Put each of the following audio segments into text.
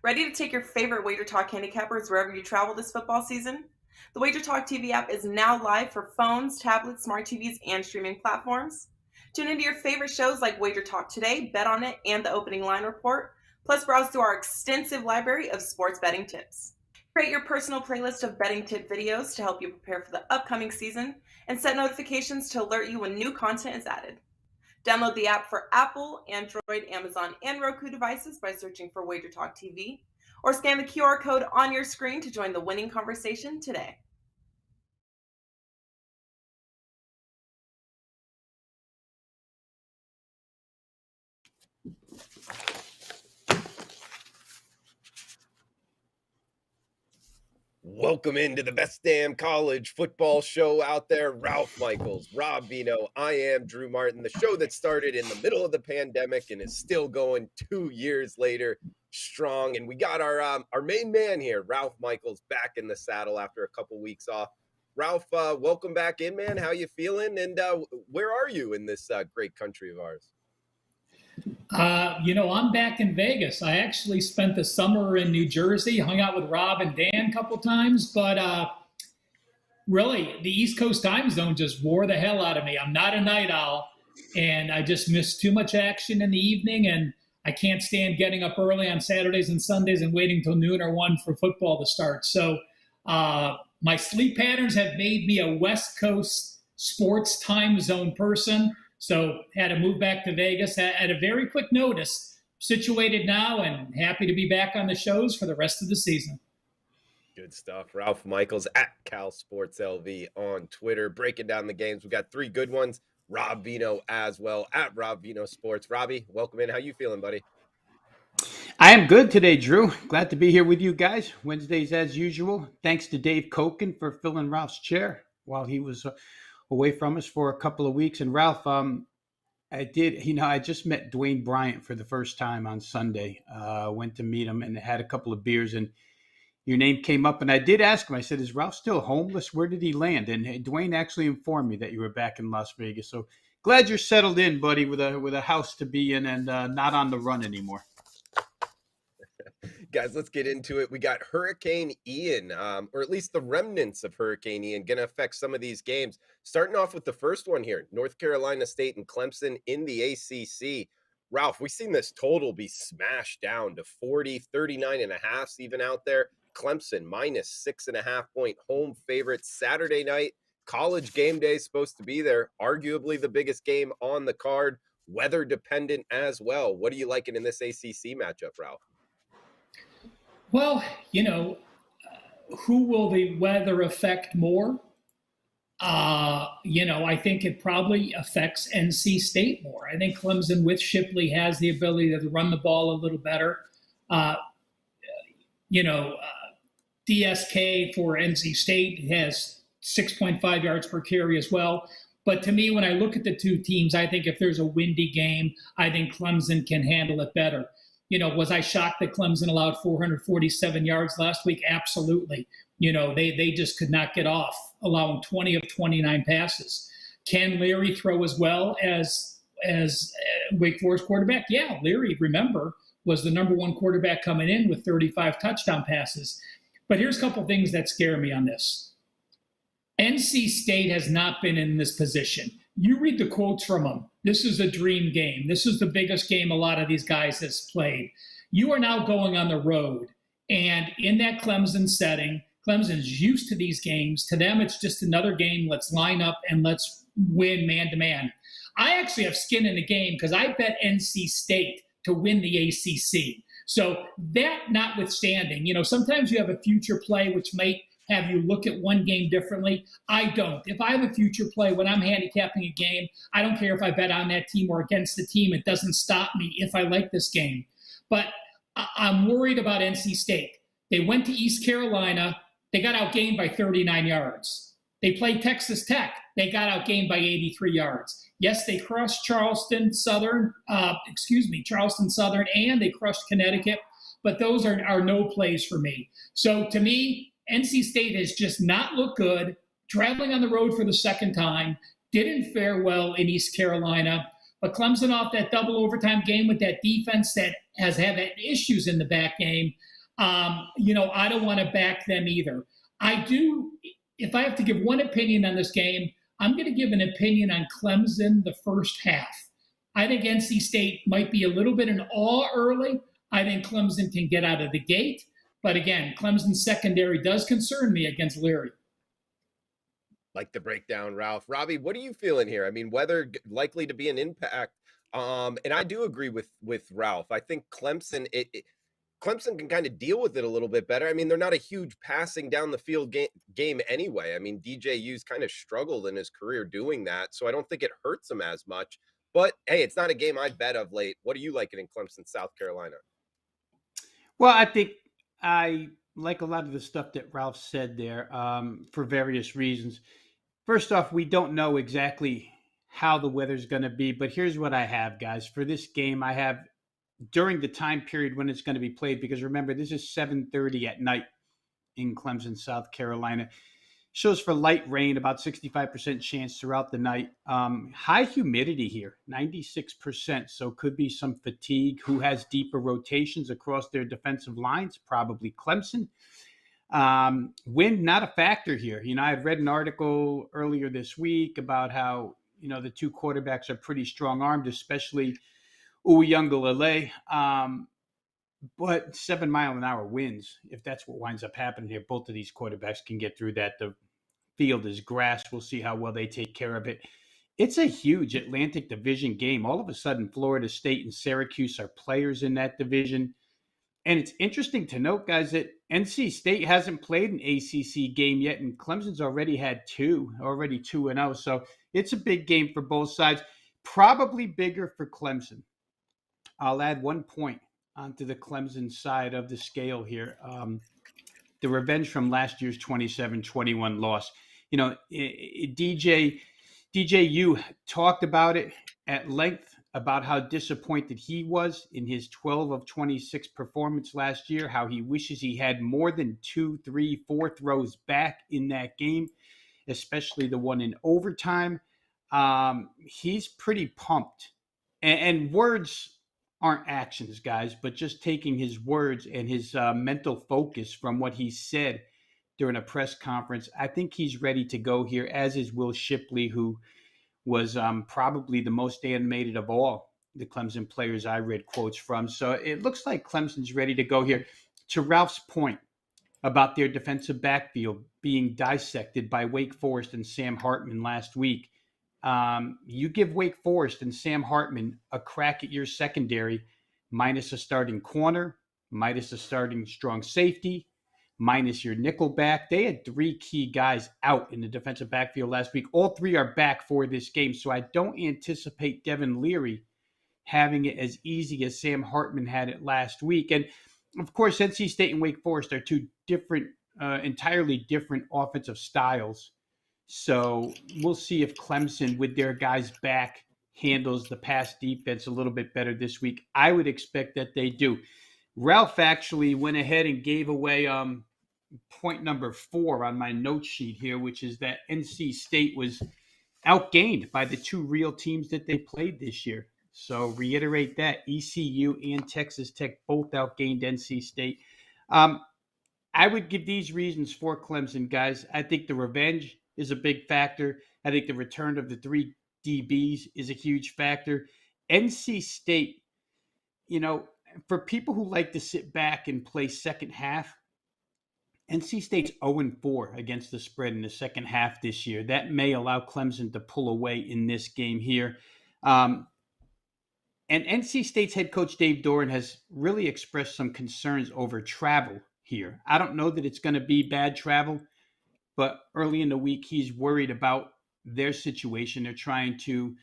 Ready to take your favorite Wager Talk handicappers wherever you travel this football season? The Wager Talk TV app is now live for phones, tablets, smart TVs, and streaming platforms. Tune into your favorite shows like Wager Talk Today, Bet on It, and the Opening Line Report, plus browse through our extensive library of sports betting tips. Create your personal playlist of betting tip videos to help you prepare for the upcoming season, and set notifications to alert you when new content is added. Download the app for Apple, Android, Amazon, and Roku devices by searching for Wager Talk TV, or scan the QR code on your screen to join the winning conversation today. Welcome into the best damn college football show out there. Ralph Michaels, Rob Veno, I am Drew Martin, the show that started in the middle of the pandemic and is still going 2 years later strong. And we got our main man here, Ralph Michaels, back in the saddle after a couple weeks off. Ralph, welcome back in, man. How you feeling? And where are you in this great country of ours? I'm back in Vegas. I actually spent the summer in New Jersey, hung out with Rob and Dan a couple times, but really the East Coast time zone just wore the hell out of me. I'm not a night owl, and I just missed too much action in the evening, and I can't stand getting up early on Saturdays and Sundays and waiting till noon or 1 for football to start. So my sleep patterns have made me a West Coast sports time zone person. So had to move back to Vegas at a very quick notice. Situated now and happy to be back on the shows for the rest of the season. Good stuff. Ralph Michaels at Cal Sports LV on Twitter, breaking down the games. We got 3 good ones. Rob Veno as well at Rob Veno Sports. Robbie, welcome in. How you feeling, buddy? I am good today, Drew. Glad to be here with you guys. Wednesdays as usual. Thanks to Dave Koken for filling Ralph's chair while he was away from us for a couple of weeks. And Ralph, I just met Dwayne Bryant for the first time on Sunday. Went to meet him and had a couple of beers, and your name came up. And I did ask him, I said, is Ralph still homeless? Where did he land? And Dwayne actually informed me that you were back in Las Vegas. So glad you're settled in, buddy, with a house to be in and not on the run anymore. Guys, let's get into it. We got Hurricane Ian, or at least the remnants of Hurricane Ian, going to affect some of these games. Starting off with the first one here, North Carolina State and Clemson in the ACC. Ralph, we've seen this total be smashed down to 40, 39.5 even out there. Clemson minus 6.5 point home favorite Saturday night. College game day is supposed to be there. Arguably the biggest game on the card. Weather dependent as well. What are you liking in this ACC matchup, Ralph? Well, who will the weather affect more? I think it probably affects NC State more. I think Clemson with Shipley has the ability to run the ball a little better. DSK for NC State has 6.5 yards per carry as well. But to me, when I look at the two teams, I think if there's a windy game, I think Clemson can handle it better. Was I shocked that Clemson allowed 447 yards last week? Absolutely. They just could not get off, allowing 20 of 29 passes. Can Leary throw as well as Wake Forest quarterback? Yeah, Leary, remember, was the number 1 quarterback coming in with 35 touchdown passes. But here's a couple things that scare me on this. NC State has not been in this position. You read the quotes from them. This is a dream game. This is the biggest game a lot of these guys has played. You are now going on the road. And in that Clemson setting, Clemson's used to these games. To them, it's just another game. Let's line up and let's win man-to-man. I actually have skin in the game because I bet NC State to win the ACC. So that notwithstanding, sometimes you have a future play which might have you look at one game differently. I don't. If I have a future play when I'm handicapping a game, I don't care if I bet on that team or against the team. It doesn't stop me if I like this game. But I'm worried about NC State. They went to East Carolina. They got outgained by 39 yards. They played Texas Tech. They got outgained by 83 yards. Yes, they crushed Charleston Southern, and they crushed Connecticut. But those are no plays for me. So to me, NC State has just not looked good, traveling on the road for the second time, didn't fare well in East Carolina, but Clemson off that double overtime game with that defense that has had issues in the back game. I don't want to back them either. I do, if I have to give one opinion on this game, I'm going to give an opinion on Clemson the first half. I think NC State might be a little bit in awe early. I think Clemson can get out of the gate. But again, Clemson's secondary does concern me against Leary. Like the breakdown, Ralph. Robbie, what are you feeling here? I mean, weather likely to be an impact. And I do agree with Ralph. I think Clemson Clemson can kind of deal with it a little bit better. I mean, they're not a huge passing down the field game anyway. I mean, DJU's kind of struggled in his career doing that, so I don't think it hurts him as much. But hey, it's not a game I'd bet of late. What are you liking in Clemson, South Carolina? Well, I think I like a lot of the stuff that Ralph said there for various reasons. First off, we don't know exactly how the weather's going to be, but here's what I have, guys. For this game, I have during the time period when it's going to be played, because remember, this is 7:30 at night in Clemson, South Carolina. Shows for light rain, about 65% chance throughout the night. High humidity here, 96%. So could be some fatigue. Who has deeper rotations across their defensive lines? Probably Clemson. Wind, not a factor here. I had read an article earlier this week about how, the two quarterbacks are pretty strong-armed, especially Uyunglele. But 7-mile-an-hour winds, if that's what winds up happening here, both of these quarterbacks can get through that. The field is grass. We'll see how well they take care of it. It's a huge Atlantic Division game. All of a sudden, Florida State and Syracuse are players in that division. And it's interesting to note, guys, that NC State hasn't played an ACC game yet, and Clemson's already had already 2-0. So it's a big game for both sides, probably bigger for Clemson. I'll add 1 point onto the Clemson side of the scale here. The revenge from last year's 27-21 loss. DJU talked about it at length, about how disappointed he was in his 12 of 26 performance last year, how he wishes he had more than 2, 3, 4 throws back in that game, especially the one in overtime. He's pretty pumped. And words aren't actions, guys, but just taking his words and his mental focus from what he said during a press conference, I think he's ready to go here, as is Will Shipley, who was probably the most animated of all the Clemson players I read quotes from. So it looks like Clemson's ready to go here. To Ralph's point about their defensive backfield being dissected by Wake Forest and Sam Hartman last week, you give Wake Forest and Sam Hartman a crack at your secondary, minus a starting corner, minus a starting strong safety, minus your nickel back. They had 3 key guys out in the defensive backfield last week. All 3 are back for this game, so I don't anticipate Devin Leary having it as easy as Sam Hartman had it last week. And, of course, NC State and Wake Forest are 2 different, entirely different offensive styles. So we'll see if Clemson, with their guys back, handles the pass defense a little bit better this week. I would expect that they do. Ralph actually went ahead and gave away point number 4 on my note sheet here, which is that NC State was outgained by the 2 real teams that they played this year. So reiterate that. ECU and Texas Tech both outgained NC State. I would give these reasons for Clemson, guys. I think the revenge is a big factor. I think the return of the 3 DBs is a huge factor. NC State, for people who like to sit back and play second half, NC State's 0-4 against the spread in the second half this year. That may allow Clemson to pull away in this game here. And NC State's head coach Dave Doran has really expressed some concerns over travel here. I don't know that it's going to be bad travel, but early in the week, he's worried about their situation. They're trying to,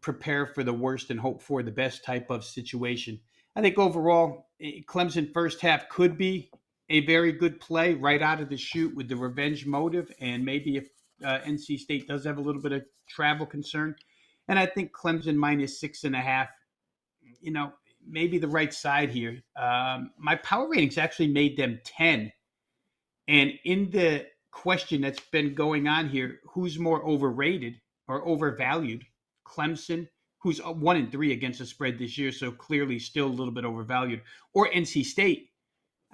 prepare for the worst and hope for the best type of situation. I think overall, Clemson first half could be a very good play right out of the chute with the revenge motive. And maybe if NC State does have a little bit of travel concern. And I think Clemson minus 6.5, maybe the right side here. My power ratings actually made them 10. And in the question that's been going on here, who's more overrated or overvalued? Clemson, who's 1-3 against the spread this year, so clearly still a little bit overvalued, or NC State?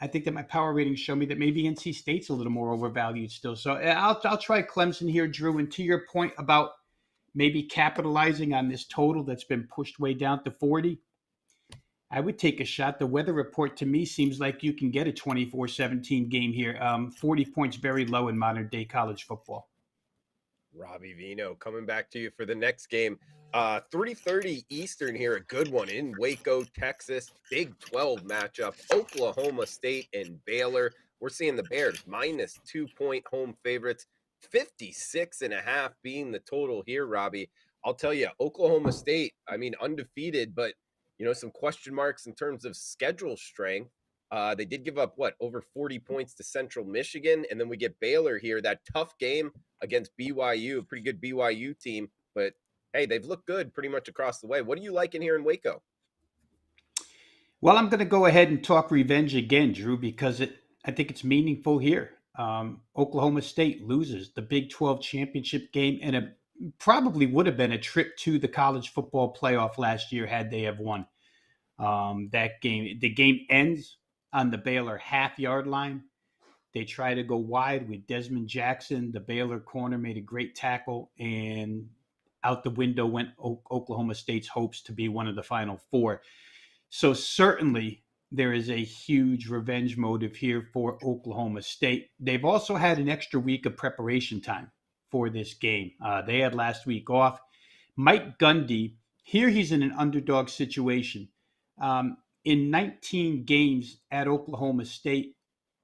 I think that my power ratings show me that maybe NC State's a little more overvalued still. So I'll try Clemson here, Drew. And to your point about maybe capitalizing on this total that's been pushed way down to 40, I would take a shot. The weather report to me seems like you can get a 24-17 game here. 40 points very low in modern day college football. Robbie Veno coming back to you for the next game. 3:30 Eastern here, a good one in Waco, Texas. Big 12 matchup, Oklahoma State and Baylor. We're seeing the Bears -2-point home favorites, 56.5 being the total here, Robbie. I'll tell you, Oklahoma State, I mean, undefeated, but some question marks in terms of schedule strength. They did give up, over 40 points to Central Michigan. And then we get Baylor here, that tough game against BYU, a pretty good BYU team. But, hey, they've looked good pretty much across the way. What are you liking here in Waco? Well, I'm going to go ahead and talk revenge again, Drew, because I think it's meaningful here. Oklahoma State loses the Big 12 championship game, and it probably would have been a trip to the college football playoff last year had they have won that game. The game ends on the Baylor half-yard line. They try to go wide with Desmond Jackson. The Baylor corner made a great tackle, and out the window went Oklahoma State's hopes to be one of the Final Four. So certainly there is a huge revenge motive here for Oklahoma State. They've also had an extra week of preparation time for this game. They had last week off. Mike Gundy, here he's in an underdog situation. In 19 games at Oklahoma State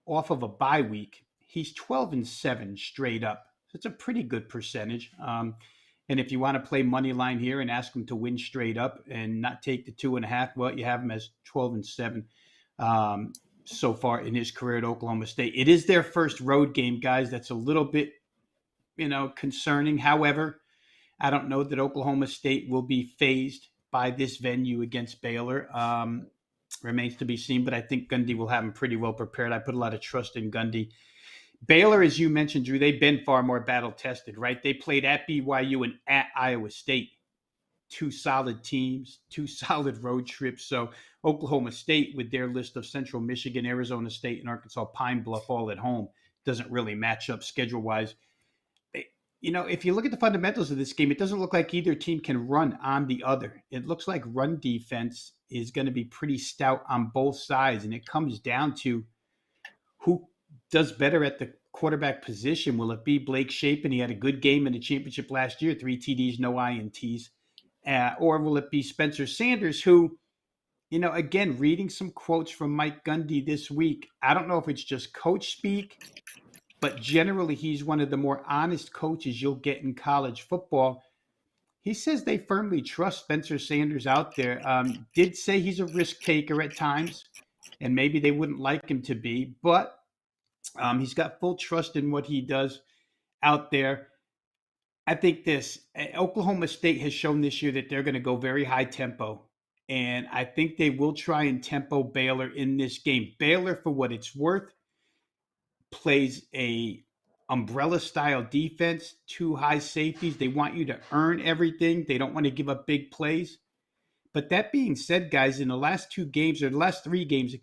off of a bye week, he's 12-7 straight up. So it's a pretty good percentage. And if you want to play money line here and ask him to win straight up and not take the 2.5, well, you have him as 12-7 so far in his career at Oklahoma State. It is their first road game, guys. That's a little bit, concerning. However, I don't know that Oklahoma State will be fazed by this venue against Baylor. Remains to be seen, but I think Gundy will have him pretty well prepared. I put a lot of trust in Gundy. Baylor, as you mentioned, Drew, they've been far more battle-tested, right? They played at BYU and at Iowa State. Two solid teams, two solid road trips. So Oklahoma State, with their list of Central Michigan, Arizona State, and Arkansas Pine Bluff all at home, doesn't really match up schedule-wise. If you look at the fundamentals of this game, it doesn't look like either team can run on the other. It looks like run defense is going to be pretty stout on both sides, and it comes down to who does better at the quarterback position. Will it be Blake Shapen? He had a good game in the championship last year, 3 TDs, no INTs. Or will it be Spencer Sanders, who, again, reading some quotes from Mike Gundy this week, I don't know if it's just coach speak, but generally he's one of the more honest coaches you'll get in college football. He says they firmly trust Spencer Sanders out there. Did say he's a risk taker at times, and maybe they wouldn't like him to be, but he's got full trust in what he does out there. I think Oklahoma State has shown this year that they're going to go very high tempo, and I think they will try and tempo Baylor in this game. Baylor, for what it's worth, plays a umbrella style defense, 2 high safeties. They want you to earn everything. They don't want to give up big plays. But that being said, guys, in the last 3 games,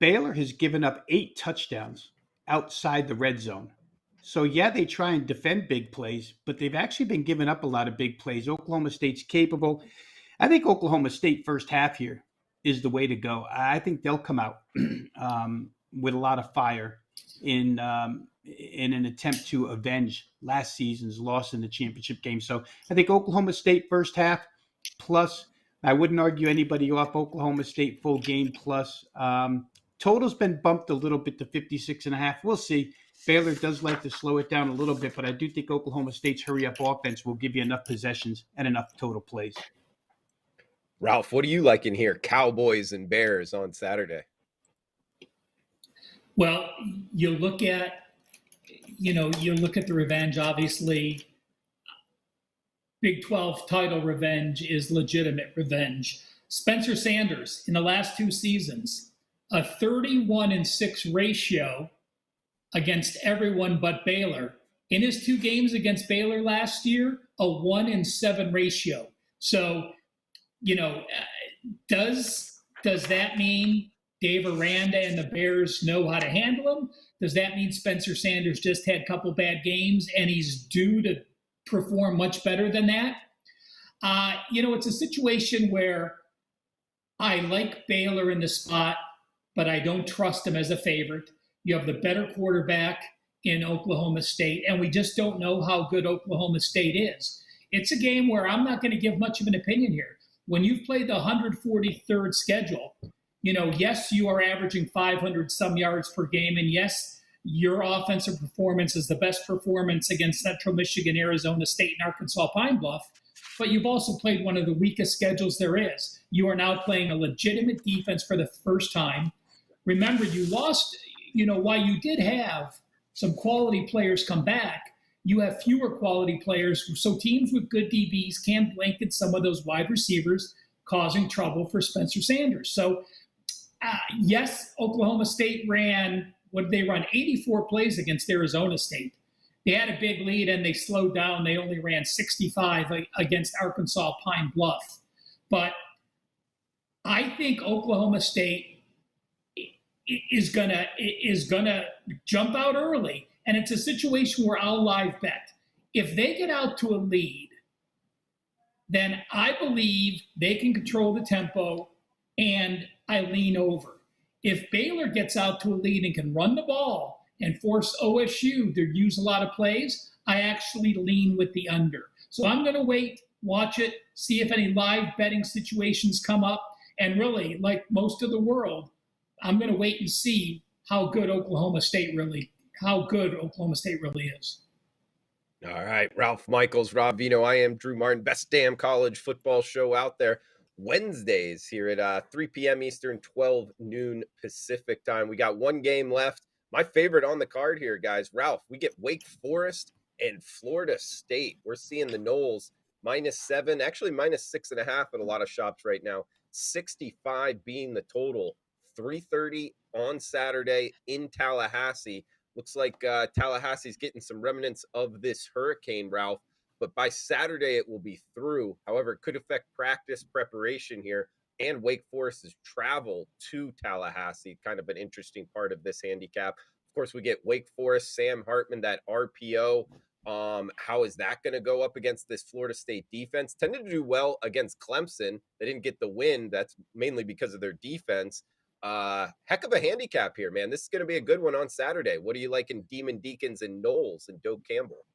Baylor has given up 8 touchdowns outside the red zone. So, yeah, they try and defend big plays, but they've actually been giving up a lot of big plays. Oklahoma State's capable. I think Oklahoma State first half here is the way to go. I think they'll come out with a lot of fire in an attempt to avenge last season's loss in the championship game. So I think Oklahoma State first half plus. I wouldn't argue anybody off Oklahoma State full game plus. Total's been bumped a little bit to 56.5. We'll see. Baylor does like to slow it down a little bit, but I do think Oklahoma State's hurry-up offense will give you enough possessions and enough total plays. Ralph, what do you like in here? Cowboys and Bears on Saturday. Well, you look at the revenge, obviously. Big 12 title revenge is legitimate revenge. Spencer Sanders, in the last 2 seasons, a 31-6 ratio against everyone but Baylor. In his 2 games against Baylor last year, a 1-7 ratio. So, does that mean Dave Aranda and the Bears know how to handle him? Does that mean Spencer Sanders just had a couple bad games and he's due to perform much better than that? It's a situation where I like Baylor in the spot, but I don't trust him as a favorite. You have the better quarterback in Oklahoma State, and we just don't know how good Oklahoma State is. It's a game where I'm not going to give much of an opinion here. When you've played the 143rd schedule, yes, you are averaging 500 some yards per game, and yes, your offensive performance is the best performance against Central Michigan, Arizona State, and Arkansas Pine Bluff, but you've also played one of the weakest schedules there is. You are now playing a legitimate defense for the first time. Remember, you lost, while you did have some quality players come back, you have fewer quality players. So teams with good DBs can blanket some of those wide receivers, causing trouble for Spencer Sanders. So, yes, Oklahoma State ran, 84 plays against Arizona State. They had a big lead and they slowed down. They only ran 65 against Arkansas Pine Bluff. But I think Oklahoma State is gonna jump out early, and it's a situation where I'll live bet. If they get out to a lead, then I believe they can control the tempo, and I lean over. If Baylor gets out to a lead and can run the ball and force OSU to use a lot of plays, I actually lean with the under. So I'm going to wait, watch it, see if any live betting situations come up, and really, like most of the world, I'm going to wait and see how good Oklahoma State really is. All right, Ralph Michaels, Rob Veno. I am Drew Martin. Best damn college football show out there. Wednesdays here at 3 p.m. Eastern, 12 noon Pacific time. We got one game left. My favorite on the card here, guys. Ralph, we get Wake Forest and Florida State. We're seeing the Noles -7, actually -6.5 at a lot of shops right now. 65 being the total. 3:30 on Saturday in Tallahassee. Looks like Tallahassee's getting some remnants of this hurricane, Ralph. But by Saturday, it will be through. However, it could affect practice preparation here and Wake Forest's travel to Tallahassee. Kind of an interesting part of this handicap. Of course, we get Wake Forest, Sam Hartman, that RPO. How is that going to go up against this Florida State defense? Tended to do well against Clemson. They didn't get the win. That's mainly because of their defense. Heck of a handicap here, man. This is going to be a good one on Saturday. What are you liking Demon Deacons and Knowles and Doak Campbell?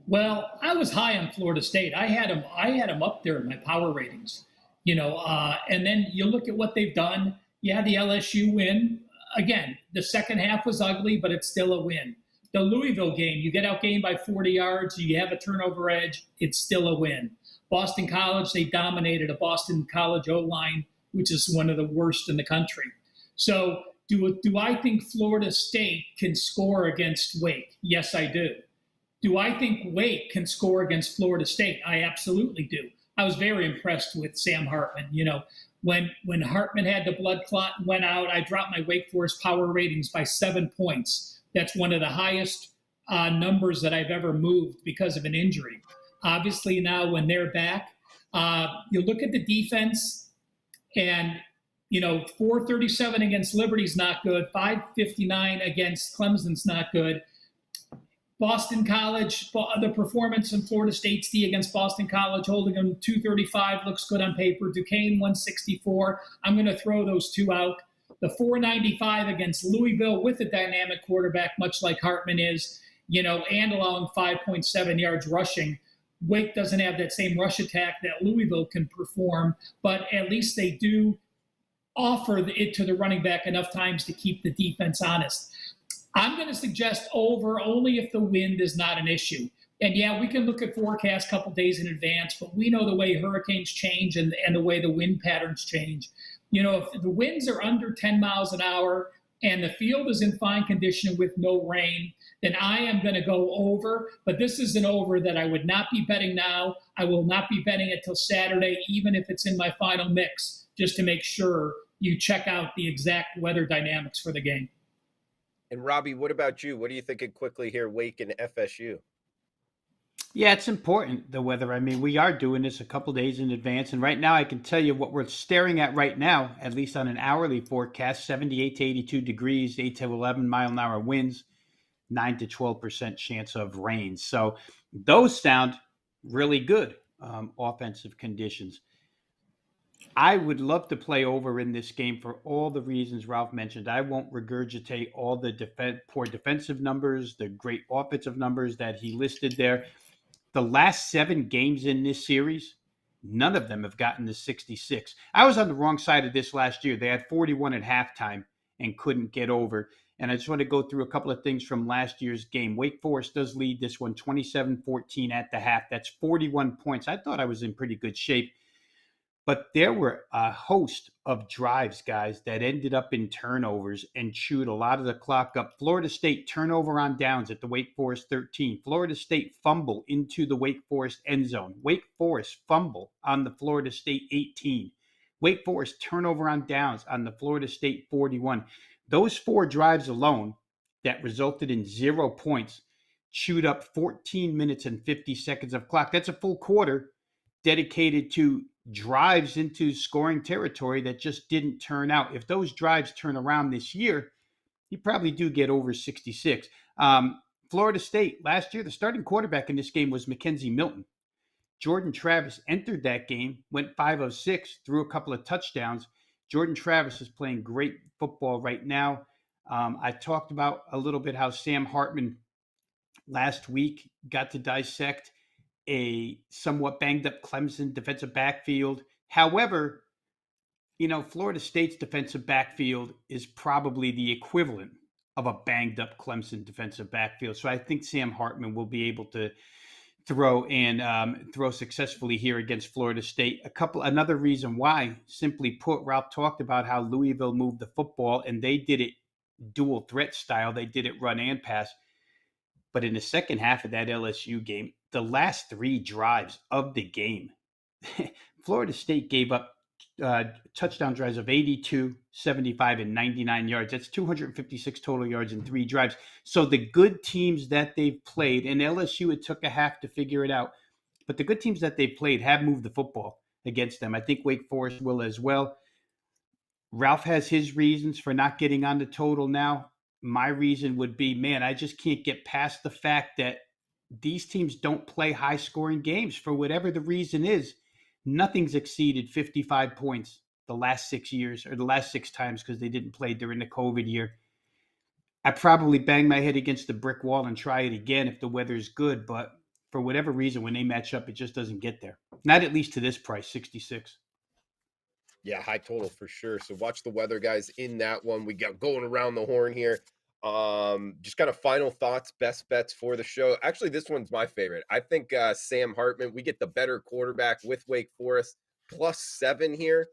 Well, I was high on Florida State. I had them up there in my power ratings, and then you look at what they've done. You had the LSU win. Again, the second half was ugly, but it's still a win. The Louisville game, you get outgained by 40 yards, you have a turnover edge, it's still a win. Boston College, they dominated a Boston College O-line, which is one of the worst in the country. So do I think Florida State can score against Wake? Yes, I do. Do I think Wake can score against Florida State? I absolutely do. I was very impressed with Sam Hartman. When Hartman had the blood clot and went out, I dropped my Wake Forest power ratings by 7 points. That's one of the highest numbers that I've ever moved because of an injury. Obviously now when they're back, you look at the defense and, 437 against Liberty's not good. 559 against Clemson's not good. Boston College, the performance in Florida State's D against Boston College, holding them 235 looks good on paper. Duquesne 164. I'm going to throw those two out. The 495 against Louisville with a dynamic quarterback, much like Hartman is, and allowing 5.7 yards rushing. Wake doesn't have that same rush attack that Louisville can perform, but at least they do offer it to the running back enough times to keep the defense honest. I'm going to suggest over only if the wind is not an issue. And yeah, we can look at forecasts a couple days in advance, but we know the way hurricanes change and the way the wind patterns change. If the winds are under 10 miles an hour and the field is in fine condition with no rain, then I am going to go over. But this is an over that I would not be betting now. I will not be betting it till Saturday, even if it's in my final mix, just to make sure you check out the exact weather dynamics for the game. And Robbie, what about you? What are you thinking quickly here, Wake and FSU? Yeah, it's important, the weather. I mean, we are doing this a couple days in advance. And right now, I can tell you what we're staring at right now, at least on an hourly forecast: 78 to 82 degrees, 8 to 11 mile an hour winds, 9 to 12% chance of rain. So those sound really good, offensive conditions. I would love to play over in this game for all the reasons Ralph mentioned. I won't regurgitate all the poor defensive numbers, the great offensive numbers that he listed there. The last 7 games in this series, none of them have gotten to 66. I was on the wrong side of this last year. They had 41 at halftime and couldn't get over. And I just want to go through a couple of things from last year's game. Wake Forest does lead this one 27-14 at the half. That's 41 points. I thought I was in pretty good shape. But there were a host of drives, guys, that ended up in turnovers and chewed a lot of the clock up. Florida State turnover on downs at the Wake Forest 13. Florida State fumble into the Wake Forest end zone. Wake Forest fumble on the Florida State 18. Wake Forest turnover on downs on the Florida State 41. Those 4 drives alone that resulted in 0 points chewed up 14 minutes and 50 seconds of clock. That's a full quarter dedicated to drives into scoring territory that just didn't turn out. If those drives turn around this year, you probably do get over 66. Florida State, last year, the starting quarterback in this game was Mackenzie Milton. Jordan Travis entered that game, went 5 of 6, threw a couple of touchdowns. Jordan Travis is playing great football right now. I talked about a little bit how Sam Hartman last week got to dissect a somewhat banged up Clemson defensive backfield. However, Florida State's defensive backfield is probably the equivalent of a banged up Clemson defensive backfield. So I think Sam Hartman will be able to throw successfully here against Florida State. Another reason why, simply put, Ralph talked about how Louisville moved the football and they did it dual threat style. They did it run and pass. But in the second half of that LSU game, the last 3 drives of the game, Florida State gave up touchdown drives of 82, 75, and 99 yards. That's 256 total yards in 3 drives. So the good teams that they've played, and LSU, it took a half to figure it out, but the good teams that they've played have moved the football against them. I think Wake Forest will as well. Ralph has his reasons for not getting on the total now. My reason would be, man, I just can't get past the fact that these teams don't play high-scoring games for whatever the reason is. Nothing's exceeded 55 points the last 6 years, or the last 6 times, because they didn't play during the COVID year. I probably bang my head against the brick wall and try it again if the weather's good, but for whatever reason, when they match up, it just doesn't get there. Not at least to this price, 66. Yeah, high total for sure. So watch the weather, guys, in that one. We got going around the horn here. Just kind of final thoughts, best bets for the show. Actually, this one's my favorite. I think Sam Hartman, we get the better quarterback with Wake Forest, +7 here.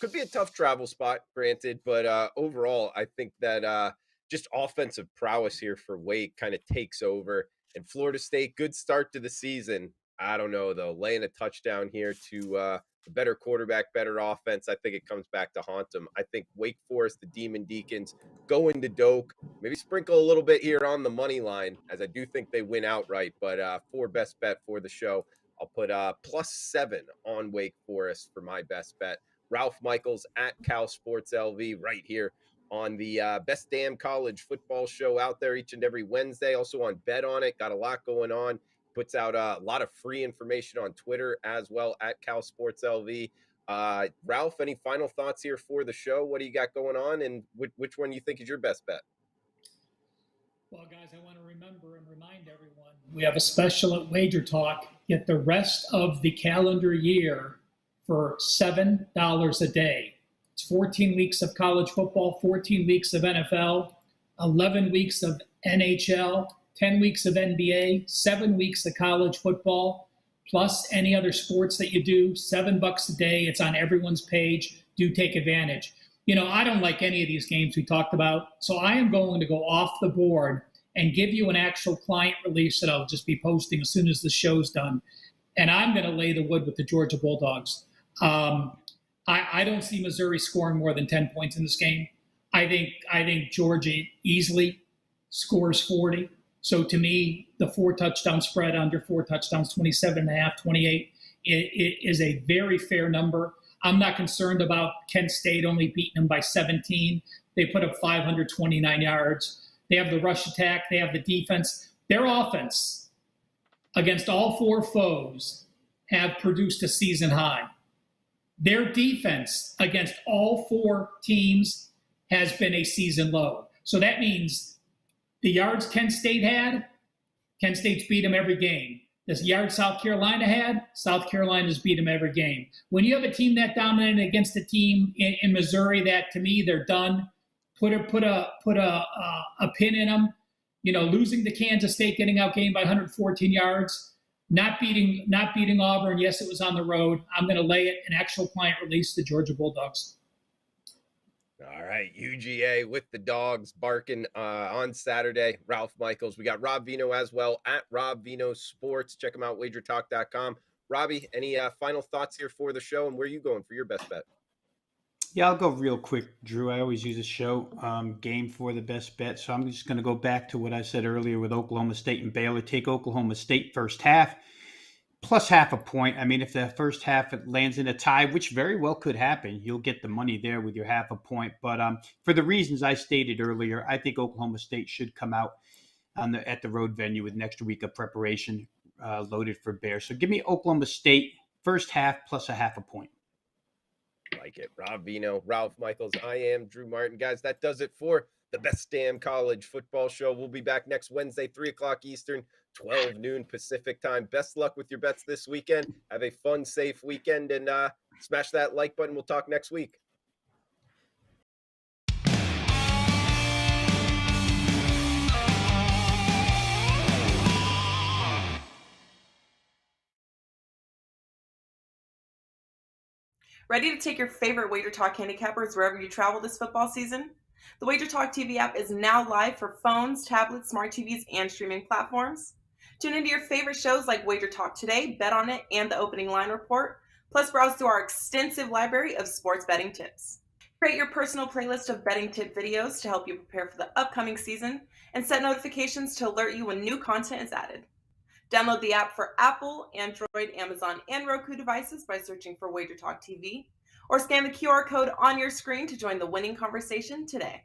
Could be a tough travel spot, granted, but overall, I think that just offensive prowess here for Wake kind of takes over. And Florida State, good start to the season. I don't know, though. Laying a touchdown here to the better quarterback, better offense. I think it comes back to haunt them. I think Wake Forest, the Demon Deacons, go into Doak. Maybe sprinkle a little bit here on the money line, as I do think they win outright. But for best bet for the show, I'll put +7 on Wake Forest for my best bet. Ralph Michaels at Cal Sports LV right here on the best damn college football show out there each and every Wednesday. Also on Bet On It. Got a lot going on. Puts out a lot of free information on Twitter as well at Cal Sports LV. Ralph, any final thoughts here for the show? What do you got going on, and which one you think is your best bet? Well, guys, I want to remember and remind everyone, we have a special at Wager Talk. Get the rest of the calendar year for $7 a day. It's 14 weeks of college football, 14 weeks of NFL, 11 weeks of NHL, 10 weeks of NBA, 7 weeks of college football, plus any other sports that you do, $7 a day. It's on everyone's page. Do take advantage. I don't like any of these games we talked about, so I am going to go off the board and give you an actual client release that I'll just be posting as soon as the show's done. And I'm going to lay the wood with the Georgia Bulldogs. I don't see Missouri scoring more than 10 points in this game. I think Georgia easily scores 40. So to me, the 4 touchdown spread under 4 touchdowns, 27.5, 28, it is a very fair number. I'm not concerned about Kent State only beating them by 17. They put up 529 yards. They have the rush attack. They have the defense. Their offense against all 4 foes have produced a season high. Their defense against all 4 teams has been a season low. So that means the yards Kent State had, Kent State's beat them every game. The yards South Carolina had, South Carolina's beat them every game. When you have a team that dominated against a team in Missouri that, to me, they're done, put a pin in them. Losing to Kansas State, getting outgained by 114 yards, not beating Auburn. Yes, it was on the road. I'm going to lay it an actual client release to Georgia Bulldogs. All right, UGA with the dogs barking on Saturday. Ralph Michaels. We got Rob Veno as well at Rob Veno Sports. Check him out, wagertalk.com. Robbie, any final thoughts here for the show, and where are you going for your best bet? Yeah, I'll go real quick, Drew. I always use a show game for the best bet. So I'm just going to go back to what I said earlier with Oklahoma State and Baylor. Take Oklahoma State first half plus half a point. I mean, if the first half it lands in a tie, which very well could happen, you'll get the money there with your half a point. But for the reasons I stated earlier, I think Oklahoma State should come out at the road venue with an extra week of preparation loaded for bear. So give me Oklahoma State first half plus a half a point. Like it. Rob Veno, Ralph Michaels. I am Drew Martin. Guys, that does it for the Best Damn College Football Show. We'll be back next Wednesday, 3 o'clock Eastern, 12 noon Pacific time. Best luck with your bets this weekend. Have a fun, safe weekend, and smash that like button. We'll talk next week. Ready to take your favorite Wager Talk handicappers wherever you travel this football season? The Wager Talk TV app is now live for phones, tablets, smart TVs, and streaming platforms. Tune into your favorite shows like Wager Talk Today, Bet on It, and the Opening Line Report, plus browse through our extensive library of sports betting tips. Create your personal playlist of betting tip videos to help you prepare for the upcoming season, and set notifications to alert you when new content is added. Download the app for Apple, Android, Amazon, and Roku devices by searching for Wager Talk TV, or scan the QR code on your screen to join the winning conversation today.